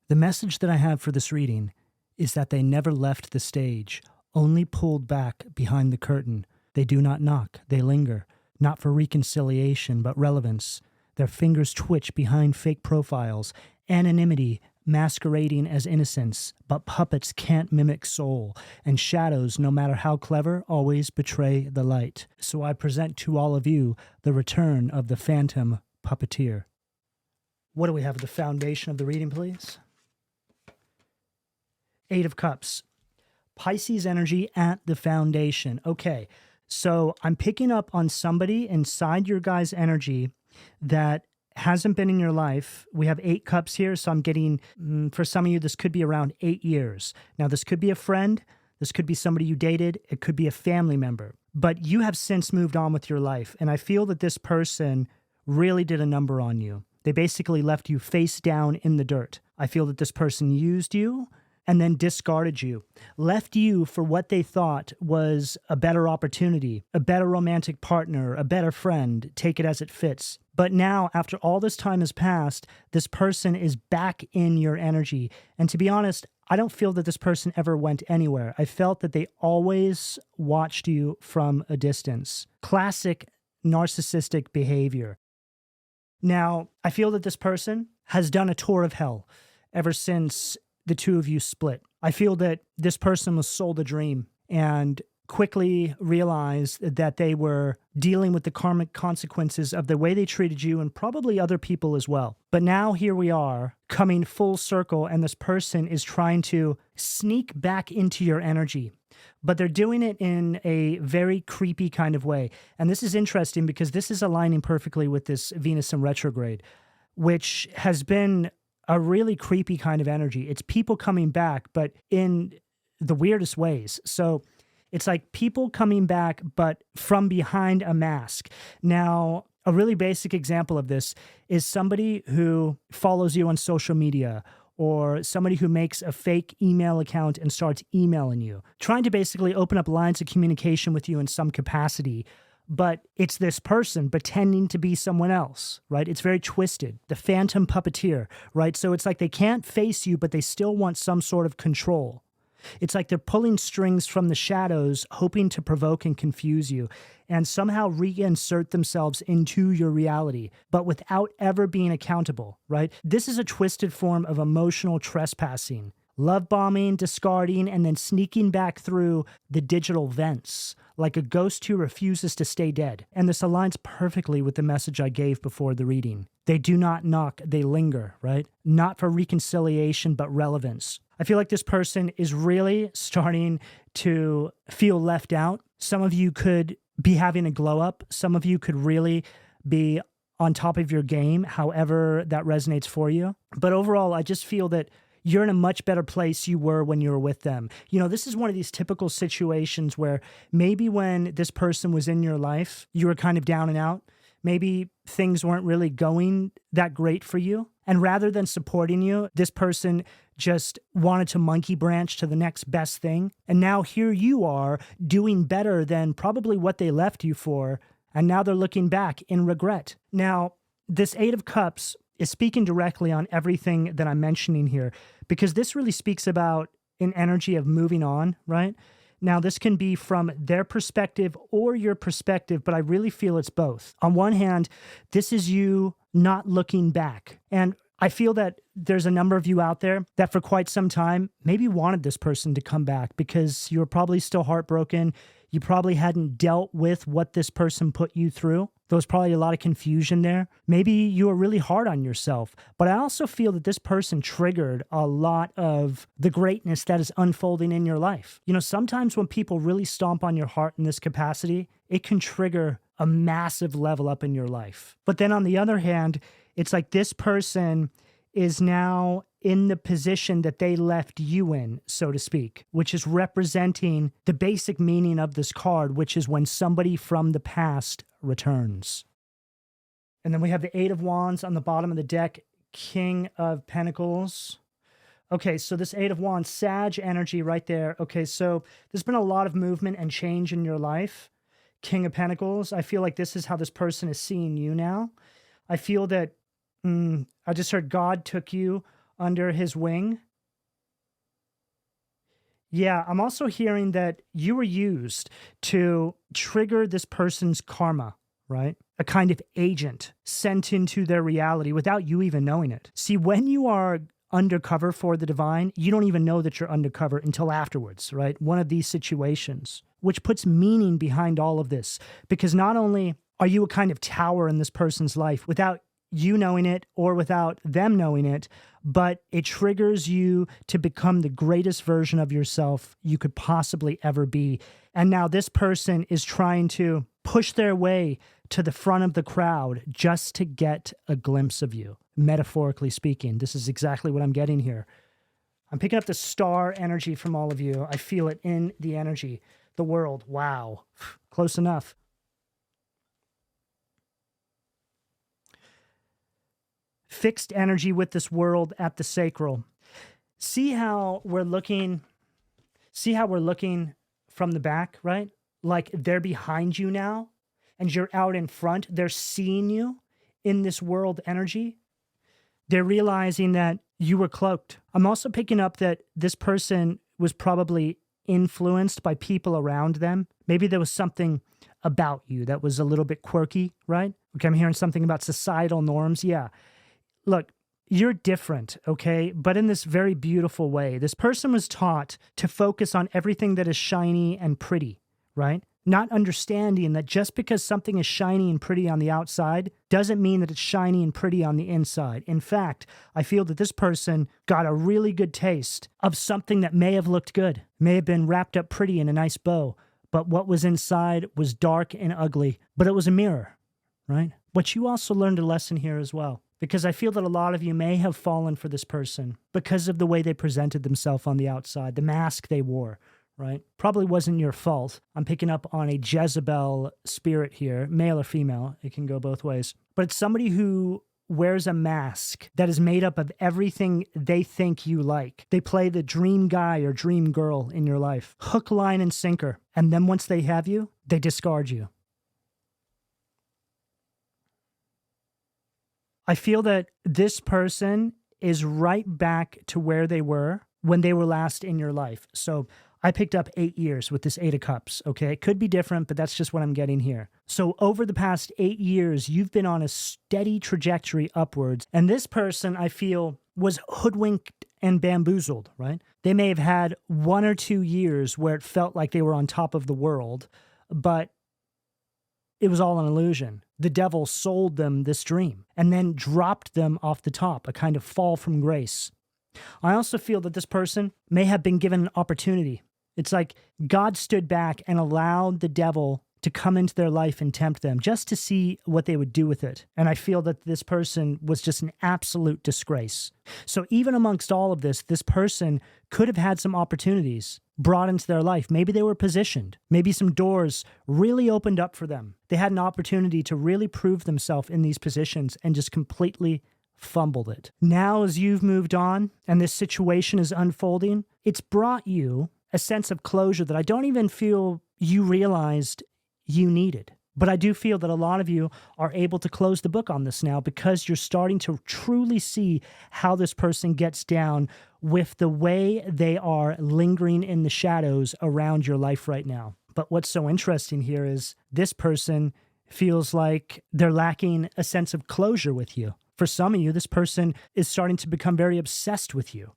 The message that I have for this reading is that they never left the stage, only pulled back behind the curtain. They do not knock, they linger, not for reconciliation, but relevance. Their fingers twitch behind fake profiles, anonymity masquerading as innocence, but puppets can't mimic soul, and shadows, no matter how clever, always betray the light. So I present to all of you the return of the phantom puppeteer. What do we have at the foundation of the reading, please? Eight of Cups. Pisces energy at the foundation. Okay, so I'm picking up on somebody inside your guys' energy that hasn't been in your life. We have 8 cups here, so I'm getting, for some of you, this could be around 8 years. Now, this could be a friend. This could be somebody you dated. It could be a family member. But you have since moved on with your life, and I feel that this person really did a number on you. They basically left you face down in the dirt. I feel that this person used you and then discarded you, left you for what they thought was a better opportunity, a better romantic partner, a better friend, take it as it fits. But now, after all this time has passed, this person is back in your energy. And to be honest, I don't feel that this person ever went anywhere. I felt that they always watched you from a distance. Classic narcissistic behavior. Now, I feel that this person has done a tour of hell ever since the two of you split. I feel that this person was sold a dream and quickly realized that they were dealing with the karmic consequences of the way they treated you and probably other people as well. But now here we are coming full circle, and this person is trying to sneak back into your energy. But they're doing it in a very creepy kind of way. And this is interesting because this is aligning perfectly with this Venus in retrograde, which has been a really creepy kind of energy. It's people coming back, but in the weirdest ways. So it's like people coming back, but from behind a mask. Now, a really basic example of this is somebody who follows you on social media, or somebody who makes a fake email account and starts emailing you, trying to basically open up lines of communication with you in some capacity. But it's this person pretending to be someone else, right? It's very twisted. The phantom puppeteer, right? So it's like they can't face you, but they still want some sort of control. It's like they're pulling strings from the shadows, hoping to provoke and confuse you, and somehow reinsert themselves into your reality, but without ever being accountable, right? This is a twisted form of emotional trespassing. Love bombing, discarding, and then sneaking back through the digital vents, like a ghost who refuses to stay dead. And this aligns perfectly with the message I gave before the reading. They do not knock, they linger, right? Not for reconciliation, but relevance. I feel like this person is really starting to feel left out. Some of you could be having a glow up. Some of you could really be on top of your game, however that resonates for you. But overall, I just feel that you're in a much better place you were when you were with them. You know, this is one of these typical situations where maybe when this person was in your life, you were kind of down and out. Maybe things weren't really going that great for you. And rather than supporting you, this person just wanted to monkey branch to the next best thing. And now here you are doing better than probably what they left you for. And now they're looking back in regret. Now, this 8 of Cups is speaking directly on everything that I'm mentioning here, because this really speaks about an energy of moving on, right? Now, this can be from their perspective or your perspective, but I really feel it's both. On one hand, this is you not looking back. And I feel that there's a number of you out there that for quite some time maybe wanted this person to come back because you were probably still heartbroken. You probably hadn't dealt with what this person put you through. There was probably a lot of confusion there. Maybe you were really hard on yourself. But I also feel that this person triggered a lot of the greatness that is unfolding in your life. You know, sometimes when people really stomp on your heart in this capacity, it can trigger a massive level up in your life. But then on the other hand, it's like this person is now in the position that they left you in, so to speak, which is representing the basic meaning of this card, which is when somebody from the past returns. And then we have the 8 of Wands on the bottom of the deck, King of Pentacles. Okay, so this 8 of Wands, Sag energy right there. Okay, so there's been a lot of movement and change in your life. King of Pentacles, I feel like this is how this person is seeing you now. I feel that I just heard God took you under his wing. Yeah, I'm also hearing that you were used to trigger this person's karma, right? A kind of agent sent into their reality without you even knowing it. See, when you are undercover for the divine, you don't even know that you're undercover until afterwards, right? One of these situations, which puts meaning behind all of this, because not only are you a kind of tower in this person's life without you knowing it or without them knowing it, but it triggers you to become the greatest version of yourself you could possibly ever be. And now this person is trying to push their way to the front of the crowd just to get a glimpse of you. Metaphorically speaking, this is exactly what I'm getting here. I'm picking up the star energy from all of you. I feel it in the energy. The world. Wow. Close enough. Fixed energy with this world at the sacral. See how we're looking from the back, right? Like they're behind you now and you're out in front. They're seeing you in this world energy. They're realizing that you were cloaked. I'm also picking up that this person was probably influenced by people around them. Maybe there was something about you that was a little bit quirky, right? Okay, I'm hearing something about societal norms. Yeah. Look, you're different, okay? But in this very beautiful way. This person was taught to focus on everything that is shiny and pretty, right? Not understanding that just because something is shiny and pretty on the outside doesn't mean that it's shiny and pretty on the inside. In fact, I feel that this person got a really good taste of something that may have looked good, may have been wrapped up pretty in a nice bow, but what was inside was dark and ugly, but it was a mirror, right? But you also learned a lesson here as well. Because I feel that a lot of you may have fallen for this person because of the way they presented themselves on the outside, the mask they wore, right? Probably wasn't your fault. I'm picking up on a Jezebel spirit here, male or female. It can go both ways. But it's somebody who wears a mask that is made up of everything they think you like. They play the dream guy or dream girl in your life. Hook, line, and sinker. And then once they have you, they discard you. I feel that this person is right back to where they were when they were last in your life. So I picked up 8 years with this 8 of Cups, okay? It could be different, but that's just what I'm getting here. So over the past 8 years, you've been on a steady trajectory upwards. And this person, I feel, was hoodwinked and bamboozled, right? They may have had 1 or 2 years where it felt like they were on top of the world, but it was all an illusion. The devil sold them this dream and then dropped them off the top, a kind of fall from grace. I also feel that this person may have been given an opportunity. It's like God stood back and allowed the devil to come into their life and tempt them just to see what they would do with it. And I feel that this person was just an absolute disgrace. So even amongst all of this, this person could have had some opportunities brought into their life. Maybe they were positioned. Maybe some doors really opened up for them. They had an opportunity to really prove themselves in these positions and just completely fumbled it. Now, as you've moved on and this situation is unfolding, it's brought you a sense of closure that I don't even feel you realized you needed. But I do feel that a lot of you are able to close the book on this now because you're starting to truly see how this person gets down with the way they are lingering in the shadows around your life right now. But what's so interesting here is this person feels like they're lacking a sense of closure with you. For some of you, this person is starting to become very obsessed with you.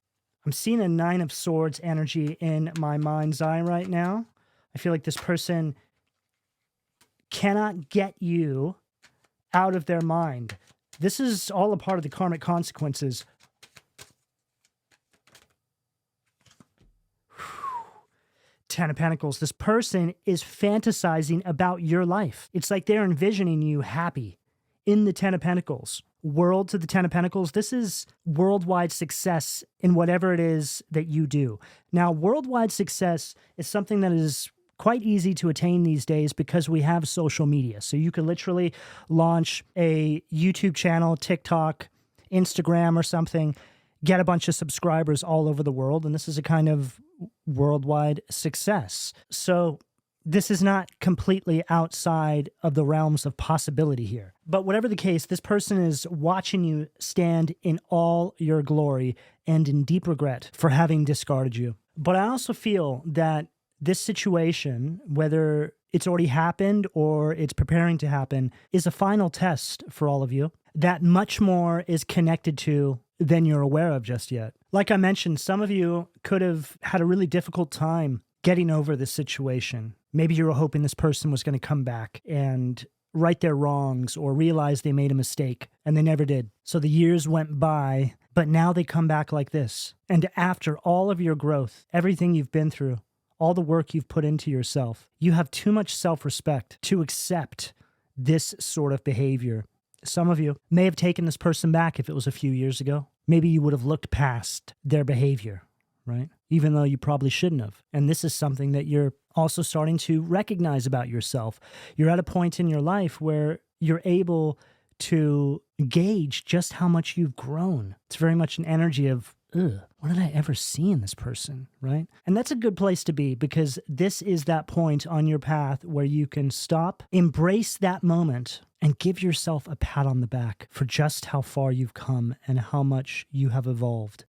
I'm seeing a 9 of Swords energy in my mind's eye right now. I feel like this person cannot get you out of their mind. This is all a part of the karmic consequences. 10 of Pentacles. This person is fantasizing about your life. It's like they're envisioning you happy in the 10 of Pentacles. World to the 10 of Pentacles. This is worldwide success in whatever it is that you do. Now, worldwide success is something that is quite easy to attain these days because we have social media. So you can literally launch a YouTube channel, TikTok, Instagram or something, get a bunch of subscribers all over the world. And this is a kind of worldwide success. So this is not completely outside of the realms of possibility here. But whatever the case, this person is watching you stand in all your glory and in deep regret for having discarded you. But I also feel that this situation, whether it's already happened or it's preparing to happen, is a final test for all of you that much more is connected to than you're aware of just yet. Like I mentioned, some of you could have had a really difficult time getting over this situation. Maybe you were hoping this person was going to come back and right their wrongs or realize they made a mistake, and they never did. So the years went by, but now they come back like this. And after all of your growth, everything you've been through, all the work you've put into yourself, you have too much self-respect to accept this sort of behavior. Some of you may have taken this person back if it was a few years ago. Maybe you would have looked past their behavior, right? Even though you probably shouldn't have. And this is something that you're also starting to recognize about yourself. You're at a point in your life where you're able to gauge just how much you've grown. It's very much an energy of, ugh, what did I ever see in this person, right? And that's a good place to be, because this is that point on your path where you can stop, embrace that moment, and give yourself a pat on the back for just how far you've come and how much you have evolved.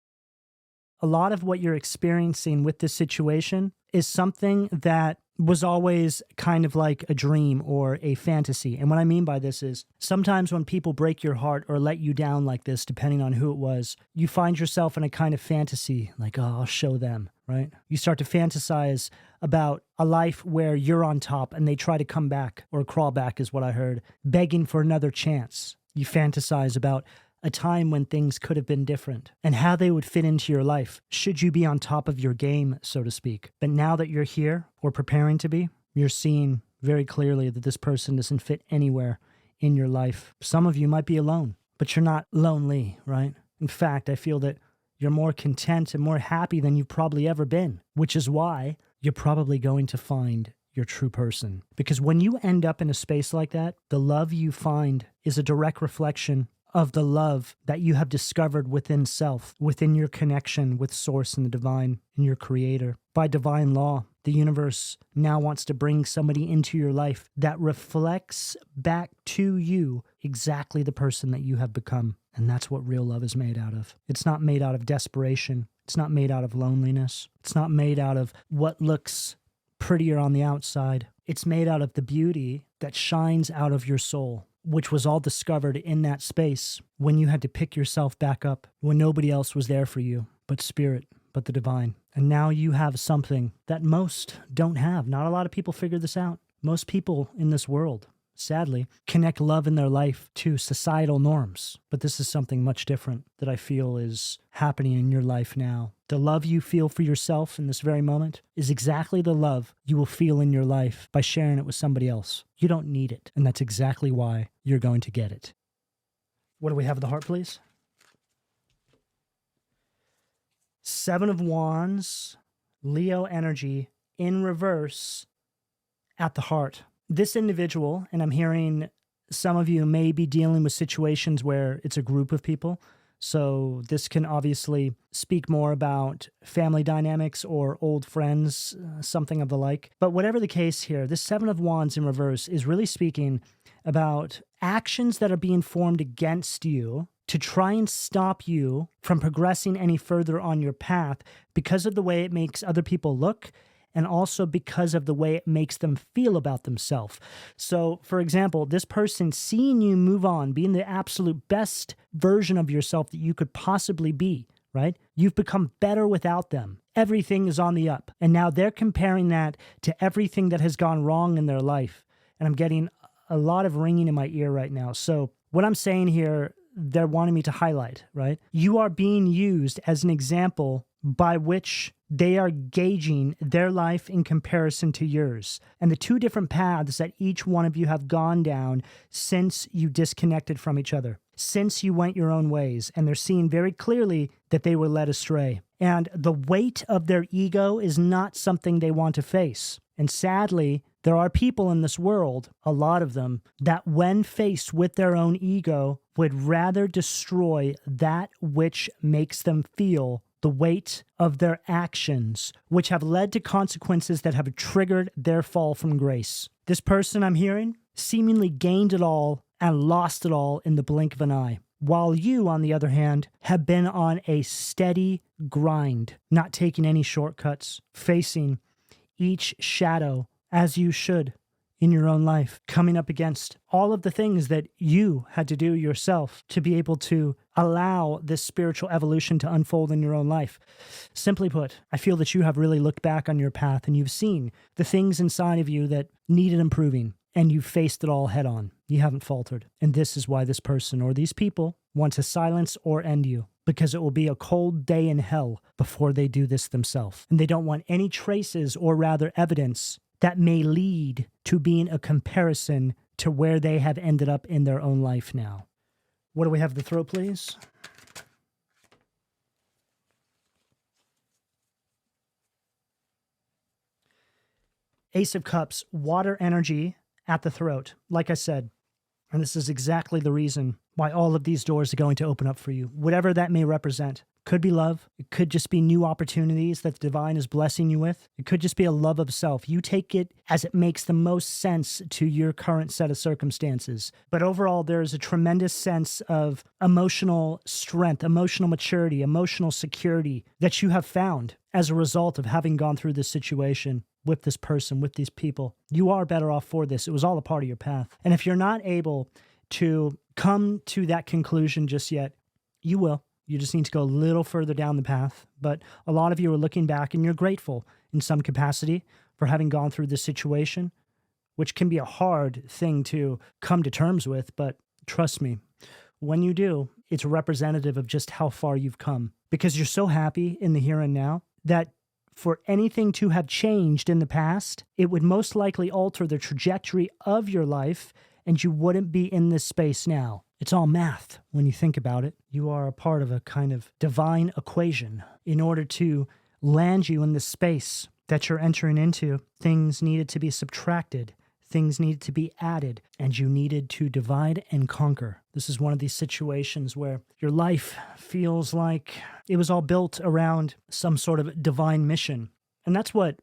A lot of what you're experiencing with this situation is something that was always kind of like a dream or a fantasy. And what I mean by this is sometimes when people break your heart or let you down like this, depending on who it was, you find yourself in a kind of fantasy, like, oh, I'll show them, right? You start to fantasize about a life where you're on top and they try to come back, or crawl back is what I heard, begging for another chance. You fantasize about a time when things could have been different and how they would fit into your life should you be on top of your game, so to speak. But now that you're here, or preparing to be, you're seeing very clearly that this person doesn't fit anywhere in your life. Some of you might be alone, but you're not lonely, right? In fact, I feel that you're more content and more happy than you've probably ever been, which is why you're probably going to find your true person. Because when you end up in a space like that, the love you find is a direct reflection of the love that you have discovered within self, within your connection with Source and the Divine and your Creator. By divine law, the universe now wants to bring somebody into your life that reflects back to you exactly the person that you have become. And that's what real love is made out of. It's not made out of desperation. It's not made out of loneliness. It's not made out of what looks prettier on the outside. It's made out of the beauty that shines out of your soul, which was all discovered in that space when you had to pick yourself back up, when nobody else was there for you, but Spirit, but the Divine. And now you have something that most don't have. Not a lot of people figure this out. Most people in this world, sadly, connect love in their life to societal norms. But this is something much different that I feel is happening in your life now. The love you feel for yourself in this very moment is exactly the love you will feel in your life by sharing it with somebody else. You don't need it, and that's exactly why you're going to get it. What do we have at the heart, please? Seven of Wands, Leo energy in reverse at the heart. This individual, and I'm hearing some of you may be dealing with situations where it's a group of people. So this can obviously speak more about family dynamics or old friends, something of the like. But whatever the case here, this Seven of Wands in reverse is really speaking about actions that are being formed against you to try and stop you from progressing any further on your path because of the way it makes other people look, and also because of the way it makes them feel about themselves. So, for example, this person seeing you move on, being the absolute best version of yourself that you could possibly be, right? You've become better without them. Everything is on the up. And now they're comparing that to everything that has gone wrong in their life. And I'm getting a lot of ringing in my ear right now. So what I'm saying here, they're wanting me to highlight, right? You are being used as an example by which they are gauging their life in comparison to yours, and the two different paths that each one of you have gone down since you disconnected from each other, since you went your own ways, and they're seeing very clearly that they were led astray. And the weight of their ego is not something they want to face. And sadly, there are people in this world, a lot of them, that when faced with their own ego would rather destroy that which makes them feel the weight of their actions, which have led to consequences that have triggered their fall from grace. This person I'm hearing seemingly gained it all and lost it all in the blink of an eye, while you, on the other hand, have been on a steady grind, not taking any shortcuts, facing each shadow as you should in your own life, coming up against all of the things that you had to do yourself to be able to allow this spiritual evolution to unfold in your own life. Simply put, I feel that you have really looked back on your path and you've seen the things inside of you that needed improving, and you faced it all head on. You haven't faltered. And this is why this person or these people want to silence or end you, because it will be a cold day in hell before they do this themselves. And they don't want any traces, or rather evidence, that may lead to being a comparison to where they have ended up in their own life now. What do we have at the throat, please? Ace of Cups, water energy at the throat. Like I said, and this is exactly the reason why all of these doors are going to open up for you, whatever that may represent. Could be love. It could just be new opportunities that the divine is blessing you with. It could just be a love of self. You take it as it makes the most sense to your current set of circumstances. But overall, there is a tremendous sense of emotional strength, emotional maturity, emotional security that you have found as a result of having gone through this situation with this person, with these people. You are better off for this. It was all a part of your path. And if you're not able to come to that conclusion just yet, you will. You just need to go a little further down the path. But a lot of you are looking back and you're grateful in some capacity for having gone through this situation, which can be a hard thing to come to terms with. But trust me, when you do, it's representative of just how far you've come, because you're so happy in the here and now that for anything to have changed in the past, it would most likely alter the trajectory of your life and you wouldn't be in this space now. It's all math when you think about it. You are a part of a kind of divine equation. In order to land you in the space that you're entering into, things needed to be subtracted, things needed to be added, and you needed to divide and conquer. This is one of these situations where your life feels like it was all built around some sort of divine mission. And that's what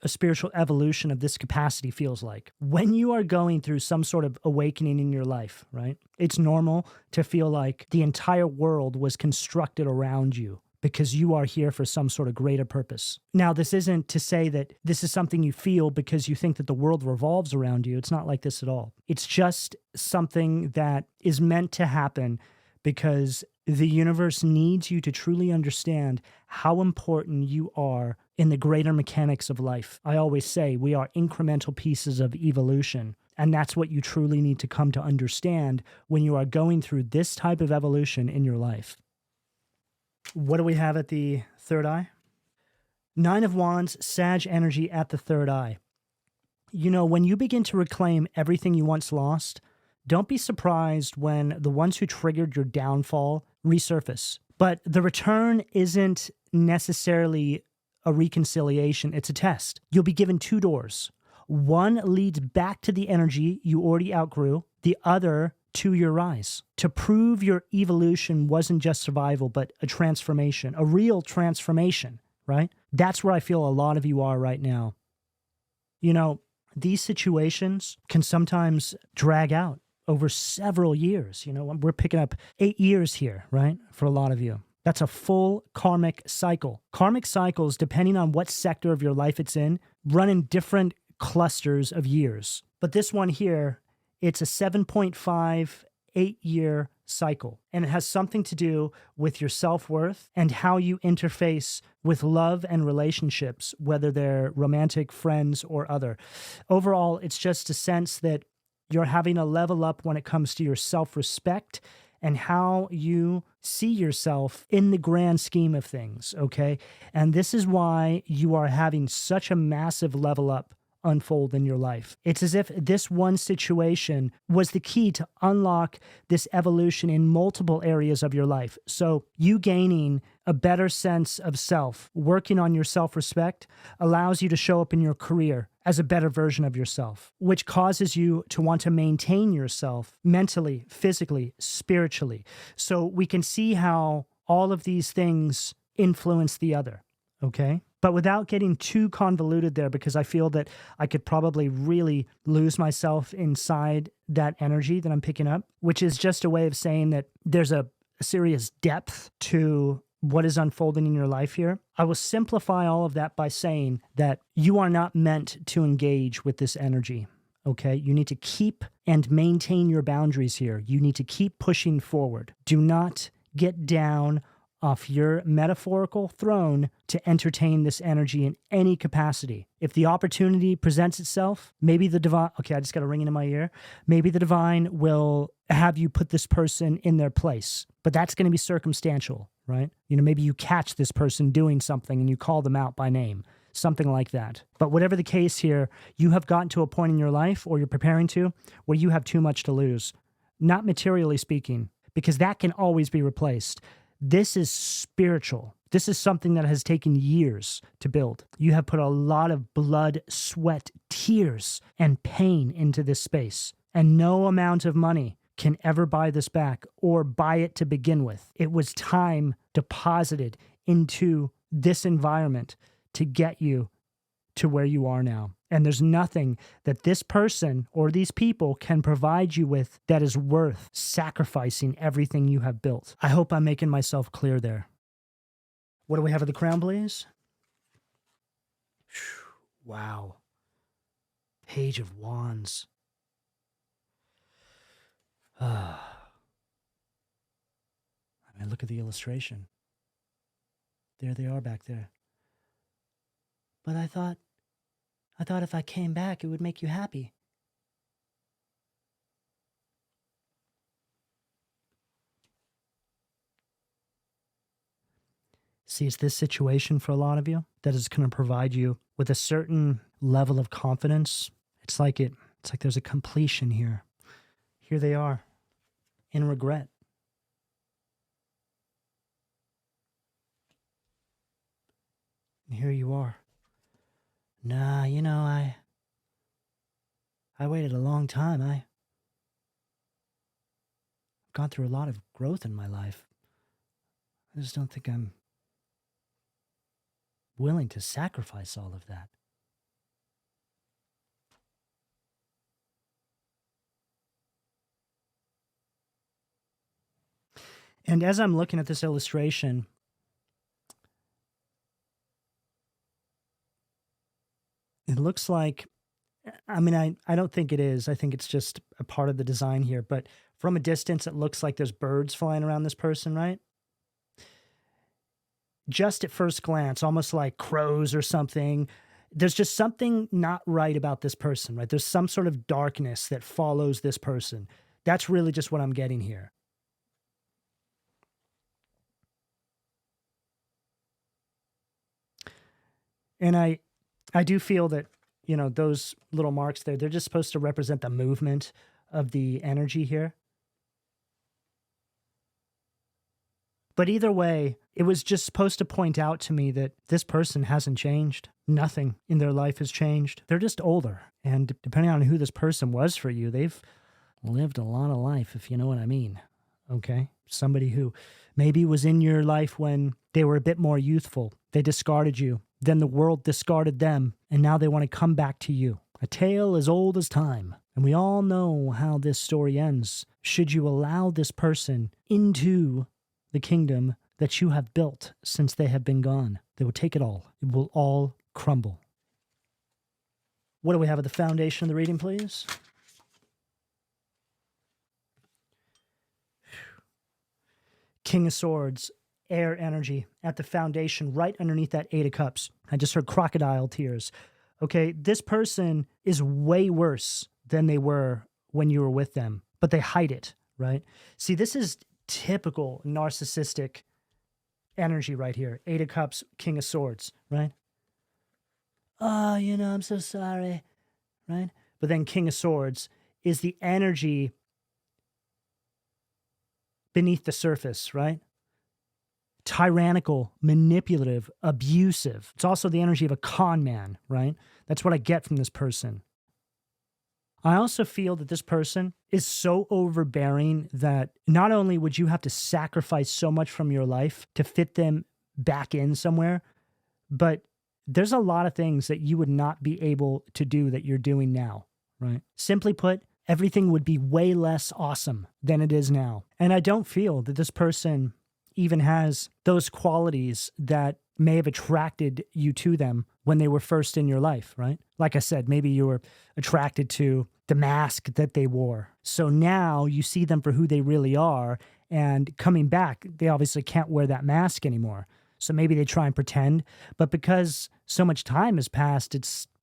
a spiritual evolution of this capacity feels like. When you are going through some sort of awakening in your life, right? It's normal to feel like the entire world was constructed around you because you are here for some sort of greater purpose. Now, this isn't to say that this is something you feel because you think that the world revolves around you. It's not like this at all. It's just something that is meant to happen because the universe needs you to truly understand how important you are in the greater mechanics of life. I always say we are incremental pieces of evolution, and that's what you truly need to come to understand when you are going through this type of evolution in your life. What do we have at the third eye? Nine of Wands, Sag energy at the third eye. You know, when you begin to reclaim everything you once lost, don't be surprised when the ones who triggered your downfall resurface. But the return isn't necessarily a reconciliation, it's a test. You'll be given two doors. One leads back to the energy you already outgrew, the other to your rise. To prove your evolution wasn't just survival, but a transformation, a real transformation, right? That's where I feel a lot of you are right now. You know, these situations can sometimes drag out over several years. You know, we're picking up 8 years here, right? For a lot of you. That's a full karmic cycle. Karmic cycles, depending on what sector of your life it's in, run in different clusters of years. But this one here, it's a 7.5, 8-year cycle. And it has something to do with your self-worth and how you interface with love and relationships, whether they're romantic, friends, or other. Overall, it's just a sense that you're having a level up when it comes to your self-respect and how you see yourself in the grand scheme of things, okay? And this is why you are having such a massive level up unfold in your life. It's as if this one situation was the key to unlock this evolution in multiple areas of your life. So you gaining a better sense of self, working on your self-respect, allows you to show up in your career as a better version of yourself, which causes you to want to maintain yourself mentally, physically, spiritually. So we can see how all of these things influence the other, okay? But without getting too convoluted there, because I feel that I could probably really lose myself inside that energy that I'm picking up, which is just a way of saying that there's a serious depth to what is unfolding in your life here. I will simplify all of that by saying that you are not meant to engage with this energy, okay? You need to keep and maintain your boundaries here. You need to keep pushing forward. Do not get down off your metaphorical throne to entertain this energy in any capacity. If the opportunity presents itself, maybe the divine, okay, I just got a ring in my ear. Maybe the divine will have you put this person in their place, but that's going to be circumstantial, right? Maybe you catch this person doing something and you call them out by name, something like that. But whatever the case here, you have gotten to a point in your life, or you're preparing to, where you have too much to lose, not materially speaking, because that can always be replaced. This is spiritual. This is something that has taken years to build. You have put a lot of blood, sweat, tears, and pain into this space. And no amount of money can ever buy this back or buy it to begin with. It was time deposited into this environment to get you to where you are now. And there's nothing that this person or these people can provide you with that is worth sacrificing everything you have built. I hope I'm making myself clear there. What do we have at the crown, please? Wow. Page of Wands. I mean, look at the illustration. There they are back there. But I thought if I came back, it would make you happy. See, it's this situation for a lot of you that is going to provide you with a certain level of confidence. It's like there's a completion here. Here they are, in regret. And here you are. Nah, I waited a long time. I've gone through a lot of growth in my life. I just don't think I'm willing to sacrifice all of that. And as I'm looking at this illustration, it looks like, I mean, I don't think it is. I think it's just a part of the design here. But from a distance, it looks like there's birds flying around this person, right? Just at first glance, almost like crows or something. There's just something not right about this person, right? There's some sort of darkness that follows this person. That's really just what I'm getting here. And I do feel that, those little marks there, they're just supposed to represent the movement of the energy here. But either way, it was just supposed to point out to me that this person hasn't changed. Nothing in their life has changed. They're just older. And depending on who this person was for you, they've lived a lot of life, if you know what I mean. Okay? Somebody who maybe was in your life when they were a bit more youthful. They discarded you. Then the world discarded them, and now they want to come back to you. A tale as old as time. And we all know how this story ends. Should you allow this person into the kingdom that you have built since they have been gone, they will take it all. It will all crumble. What do we have at the foundation of the reading, please? King of Swords. Air energy at the foundation, right underneath that Eight of Cups. I just heard crocodile tears. Okay, this person is way worse than they were when you were with them, but they hide it, right? See, this is typical narcissistic energy right here. Eight of Cups, King of Swords, right? Oh, I'm so sorry, right? But then King of Swords is the energy beneath the surface, right? Tyrannical, manipulative, abusive. It's also the energy of a con man, right? That's what I get from this person. I also feel that this person is so overbearing that not only would you have to sacrifice so much from your life to fit them back in somewhere. But there's a lot of things that you would not be able to do that you're doing now, right? Simply put, everything would be way less awesome than it is now. And I don't feel that this person even has those qualities that may have attracted you to them when they were first in your life, right? Like I said, maybe you were attracted to the mask that they wore. So now you see them for who they really are, and coming back, they obviously can't wear that mask anymore. So maybe they try and pretend, but because so much time has passed,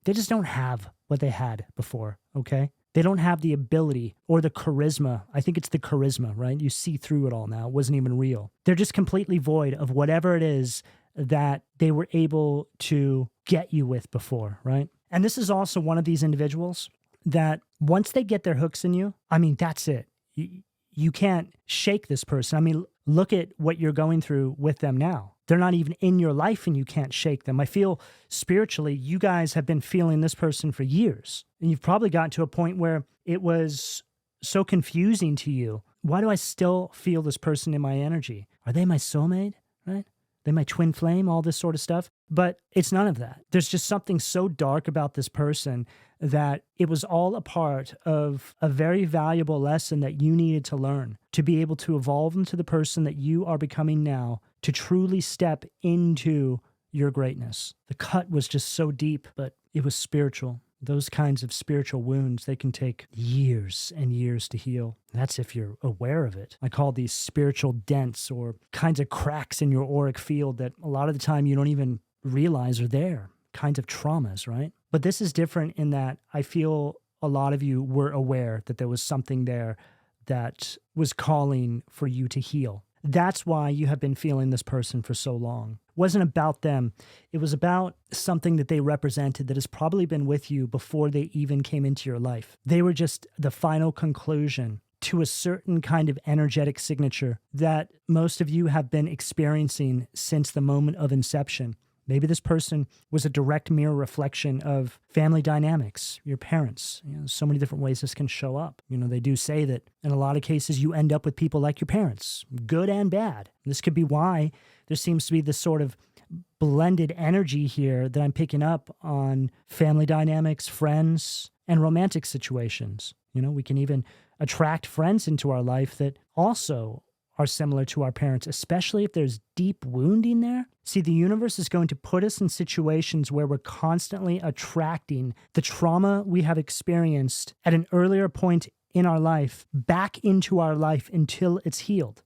they just don't have what they had before, okay? They don't have the ability or the charisma. I think it's the charisma, right? You see through it all now. It wasn't even real. They're just completely void of whatever it is that they were able to get you with before, right? And this is also one of these individuals that once they get their hooks in you, I mean, that's it. You can't shake this person. I mean, look at what you're going through with them now. They're not even in your life and you can't shake them. I feel spiritually, you guys have been feeling this person for years. And you've probably gotten to a point where it was so confusing to you. Why do I still feel this person in my energy? Are they my soulmate, right? They my twin flame, all this sort of stuff. But it's none of that. There's just something so dark about this person that it was all a part of a very valuable lesson that you needed to learn to be able to evolve into the person that you are becoming now, to truly step into your greatness. The cut was just so deep, but it was spiritual. Those kinds of spiritual wounds, they can take years and years to heal. That's if you're aware of it. I call these spiritual dents or kinds of cracks in your auric field that a lot of the time you don't even realize are there. Kinds of traumas, right? But this is different in that I feel a lot of you were aware that there was something there that was calling for you to heal. That's why you have been feeling this person for so long. It wasn't about them. It was about something that they represented that has probably been with you before they even came into your life. They were just the final conclusion to a certain kind of energetic signature that most of you have been experiencing since the moment of inception. Maybe this person was a direct mirror reflection of family dynamics, your parents. So many different ways this can show up. They do say that in a lot of cases you end up with people like your parents, good and bad. This could be why there seems to be this sort of blended energy here that I'm picking up on family dynamics, friends, and romantic situations. We can even attract friends into our life that also are similar to our parents, especially if there's deep wounding there. See, the universe is going to put us in situations where we're constantly attracting the trauma we have experienced at an earlier point in our life back into our life until it's healed.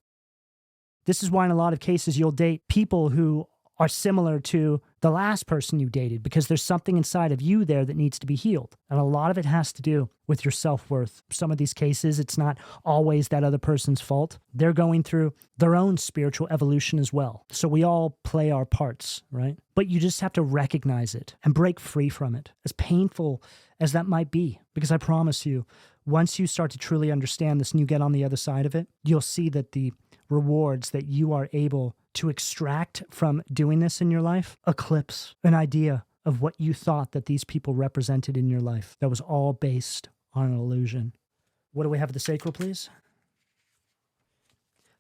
This is why in a lot of cases you'll date people who are similar to the last person you dated because there's something inside of you there that needs to be healed. And a lot of it has to do with your self-worth. Some of these cases, it's not always that other person's fault. They're going through their own spiritual evolution as well. So we all play our parts, right? But you just have to recognize it and break free from it, as painful as that might be. Because I promise you, once you start to truly understand this and you get on the other side of it, you'll see that the rewards that you are able to extract from doing this in your life eclipse an idea of what you thought that these people represented in your life. That was all based on an illusion. What do we have at the sacral, please?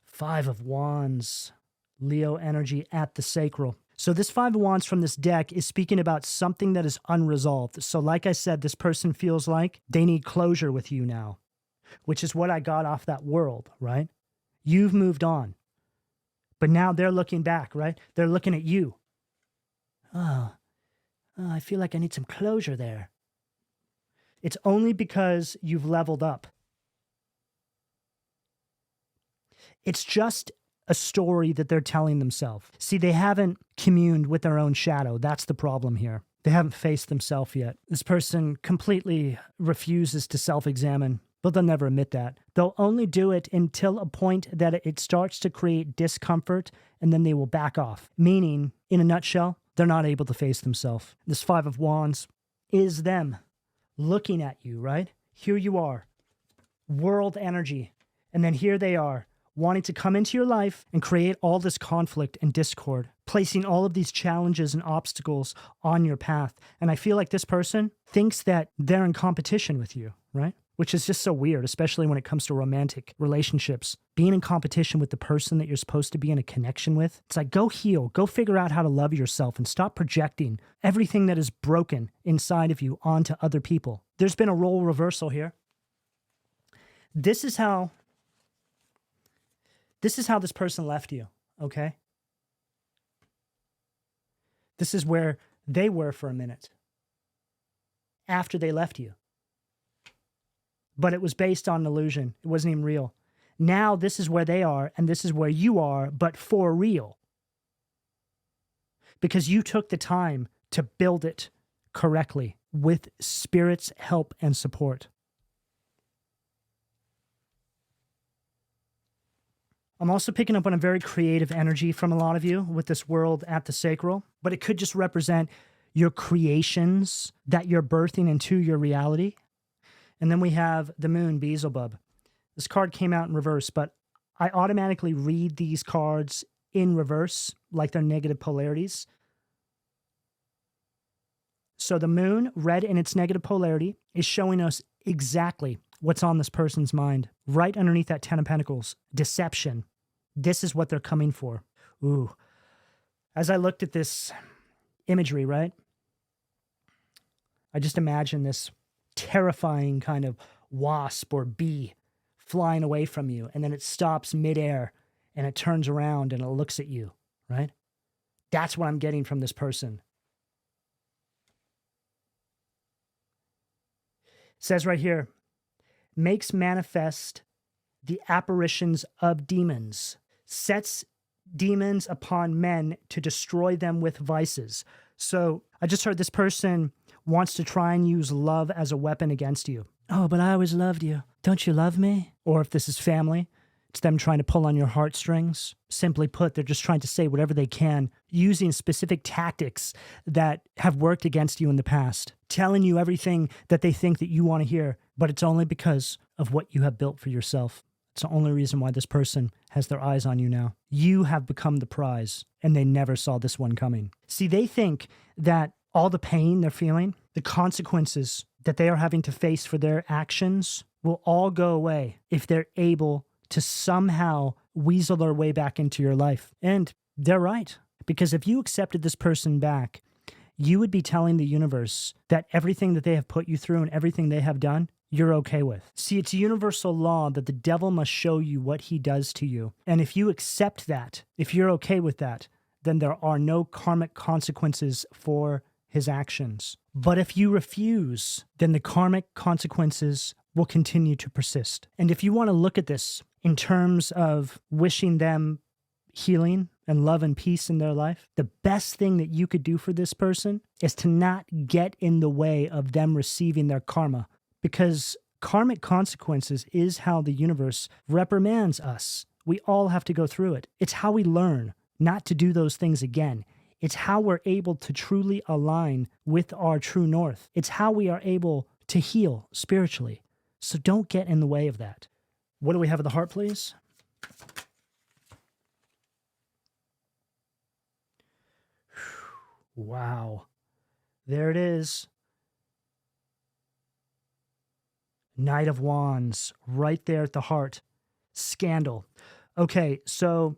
5 of Wands, Leo energy at the sacral. So this 5 of Wands from this deck is speaking about something that is unresolved. So like I said, this person feels like they need closure with you now, which is what I got off that world, right? You've moved on. But now they're looking back, right? They're looking at you. Oh, I feel like I need some closure there. It's only because you've leveled up. It's just a story that they're telling themselves. See, they haven't communed with their own shadow. That's the problem here. They haven't faced themselves yet. This person completely refuses to self-examine. But they'll never admit that. They'll only do it until a point that it starts to create discomfort, and then they will back off. Meaning, in a nutshell, they're not able to face themselves. This 5 of Wands is them looking at you, right? Here you are, world energy. And then here they are, wanting to come into your life and create all this conflict and discord, placing all of these challenges and obstacles on your path. And I feel like this person thinks that they're in competition with you, right? which is just so weird, especially when it comes to romantic relationships. Being in competition with the person that you're supposed to be in a connection with. It's like, go heal, go figure out how to love yourself and stop projecting everything that is broken inside of you onto other people. There's been a role reversal here. This is how this person left you, okay? This is where they were for a minute after they left you. But it was based on an illusion. It wasn't even real. Now this is where they are, and this is where you are, but for real. Because you took the time to build it correctly with Spirit's help and support. I'm also picking up on a very creative energy from a lot of you with this world at the sacral, but it could just represent your creations that you're birthing into your reality. And then we have the moon, Beelzebub. This card came out in reverse, but I automatically read these cards in reverse, like they're negative polarities. So the moon, red in its negative polarity, is showing us exactly what's on this person's mind. Right underneath that 10 of Pentacles, deception. This is what they're coming for. Ooh. As I looked at this imagery, right? I just imagine this terrifying kind of wasp or bee flying away from you, and then it stops midair and it turns around and it looks at you, right? That's what I'm getting from this person. It says right here, makes manifest the apparitions of demons, sets demons upon men to destroy them with vices. So I just heard this person wants to try and use love as a weapon against you. Oh, but I always loved you. Don't you love me? Or if this is family, it's them trying to pull on your heartstrings. Simply put, they're just trying to say whatever they can, using specific tactics that have worked against you in the past, telling you everything that they think that you want to hear, but it's only because of what you have built for yourself. It's the only reason why this person has their eyes on you now. You have become the prize, and they never saw this one coming. See, they think that all the pain they're feeling, the consequences that they are having to face for their actions will all go away if they're able to somehow weasel their way back into your life. And they're right. Because if you accepted this person back, you would be telling the universe that everything that they have put you through and everything they have done, you're okay with. See, it's a universal law that the devil must show you what he does to you. And if you accept that, if you're okay with that, then there are no karmic consequences for his actions. But if you refuse, then the karmic consequences will continue to persist. And if you want to look at this in terms of wishing them healing and love and peace in their life, the best thing that you could do for this person is to not get in the way of them receiving their karma. Because karmic consequences is how the universe reprimands us. We all have to go through it. It's how we learn not to do those things again. It's how we're able to truly align with our true north. It's how we are able to heal spiritually. So don't get in the way of that. What do we have at the heart, please? Wow. There it is. Knight of Wands, right there at the heart. Scandal. Okay, so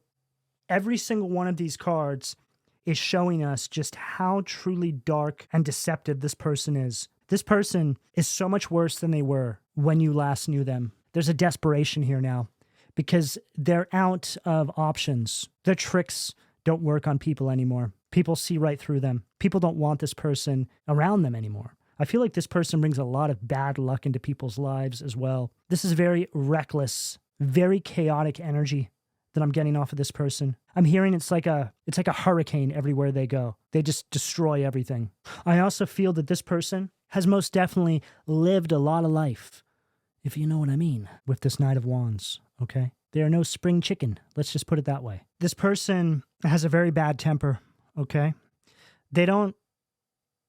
every single one of these cards is showing us just how truly dark and deceptive this person is. This person is so much worse than they were when you last knew them. There's a desperation here now because they're out of options. Their tricks don't work on people anymore. People see right through them. People don't want this person around them anymore. I feel like this person brings a lot of bad luck into people's lives as well. This is very reckless, very chaotic energy that I'm getting off of this person. I'm hearing it's like a hurricane everywhere they go. They just destroy everything. I also feel that this person has most definitely lived a lot of life, if you know what I mean, with this Knight of Wands, okay? They are no spring chicken. Let's just put it that way. This person has a very bad temper, okay? They don't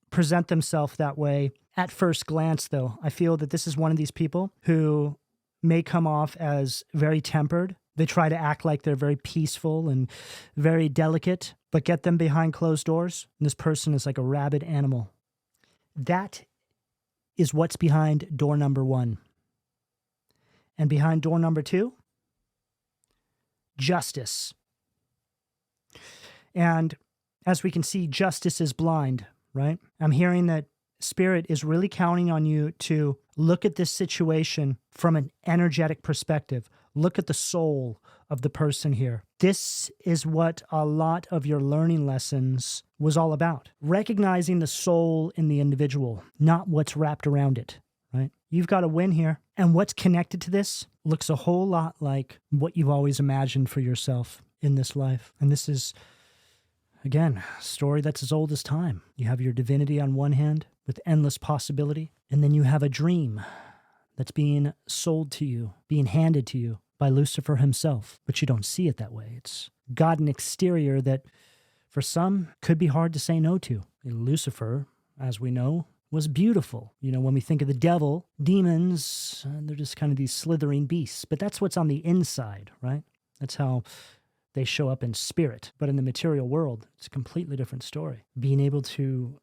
present themselves that way at first glance, though. I feel that this is one of these people who may come off as very tempered. They try to act like they're very peaceful and very delicate, but get them behind closed doors, and this person is like a rabid animal. That is what's behind door number 1. And behind door number 2, justice. And as we can see, justice is blind, right? I'm hearing that Spirit is really counting on you to look at this situation from an energetic perspective. Look at the soul of the person here. This is what a lot of your learning lessons was all about. Recognizing the soul in the individual, not what's wrapped around it, right? You've got a win here. And what's connected to this looks a whole lot like what you've always imagined for yourself in this life. And this is, again, a story that's as old as time. You have your divinity on one hand with endless possibility, and then you have a dream that's being sold to you, being handed to you by Lucifer himself, but you don't see it that way. It's God in exterior that for some could be hard to say no to. And Lucifer, as we know, was beautiful. You know, when we think of the devil, demons, they're just kind of these slithering beasts, but that's what's on the inside, right? That's how they show up in spirit. But in the material world, it's a completely different story. Being able to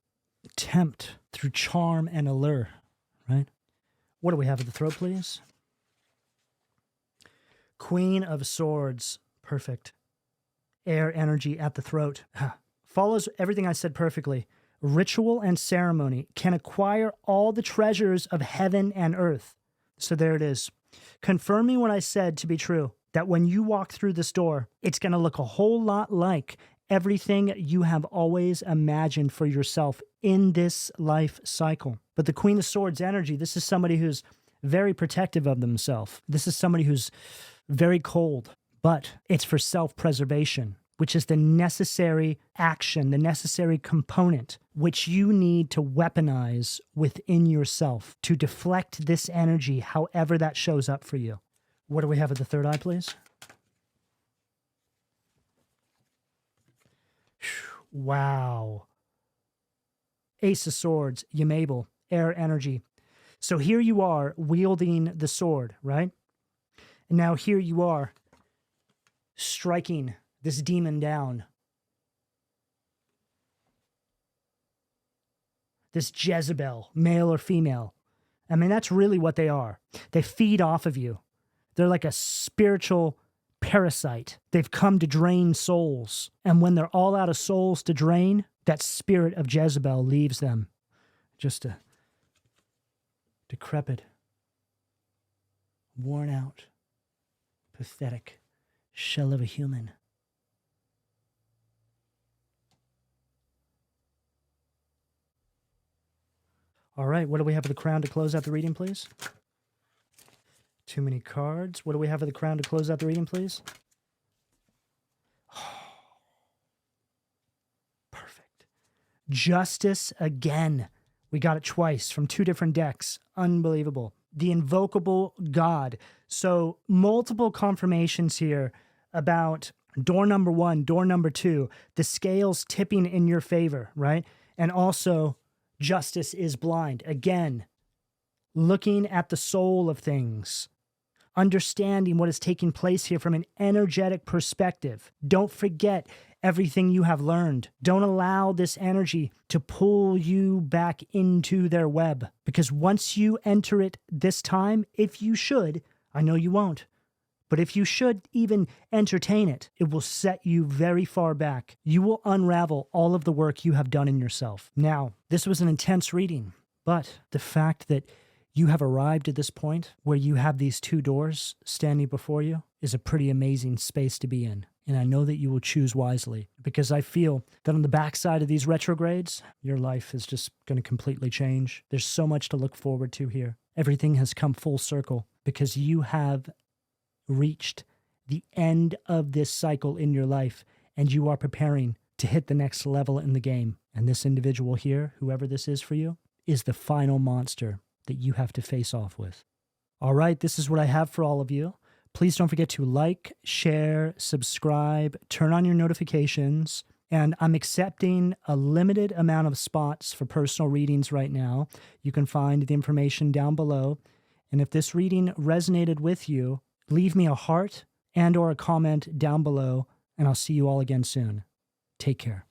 tempt through charm and allure, right? What do we have at the throat, please? Queen of Swords. Perfect. Air energy at the throat. Follows everything I said perfectly. Ritual and ceremony can acquire all the treasures of heaven and earth. So there it is. Confirming what I said to be true, that when you walk through this door, it's going to look a whole lot like everything you have always imagined for yourself in this life cycle. But the Queen of Swords energy, this is somebody who's very protective of themselves. This is somebody who's very cold, but it's for self-preservation, which is the necessary action, the necessary component, which you need to weaponize within yourself to deflect this energy however that shows up for you. What do we have at the third eye, please? Wow. Ace of Swords, Yamabel, air energy. So here you are wielding the sword, right? And now here you are striking this demon down. This Jezebel, male or female. I mean, that's really what they are. They feed off of you. They're like a spiritual parasite. They've come to drain souls. And when they're all out of souls to drain, that spirit of Jezebel leaves them. Just a decrepit, worn out, pathetic shell of a human. All right, what do we have for the crown to close out the reading, please? Too many cards. What do we have for the crown to close out the reading, please? Perfect. Justice again. We got it twice from 2 different decks. Unbelievable. The invocable God. So multiple confirmations here about door number 1, door number 2, the scales tipping in your favor, right? And also justice is blind. Again, looking at the soul of things, understanding what is taking place here from an energetic perspective. Don't forget everything you have learned. Don't allow this energy to pull you back into their web, because once you enter it this time, if you should, I know you won't, but if you should even entertain it, it will set you very far back. You will unravel all of the work you have done in yourself. Now, this was an intense reading, but the fact that you have arrived at this point where you have these 2 doors standing before you is a pretty amazing space to be in. And I know that you will choose wisely, because I feel that on the backside of these retrogrades, your life is just going to completely change. There's so much to look forward to here. Everything has come full circle because you have reached the end of this cycle in your life, and you are preparing to hit the next level in the game. And this individual here, whoever this is for you, is the final monster that you have to face off with. All right, this is what I have for all of you. Please don't forget to like, share, subscribe, turn on your notifications, and I'm accepting a limited amount of spots for personal readings right now. You can find the information down below. And if this reading resonated with you, leave me a heart and or a comment down below, and I'll see you all again soon. Take care.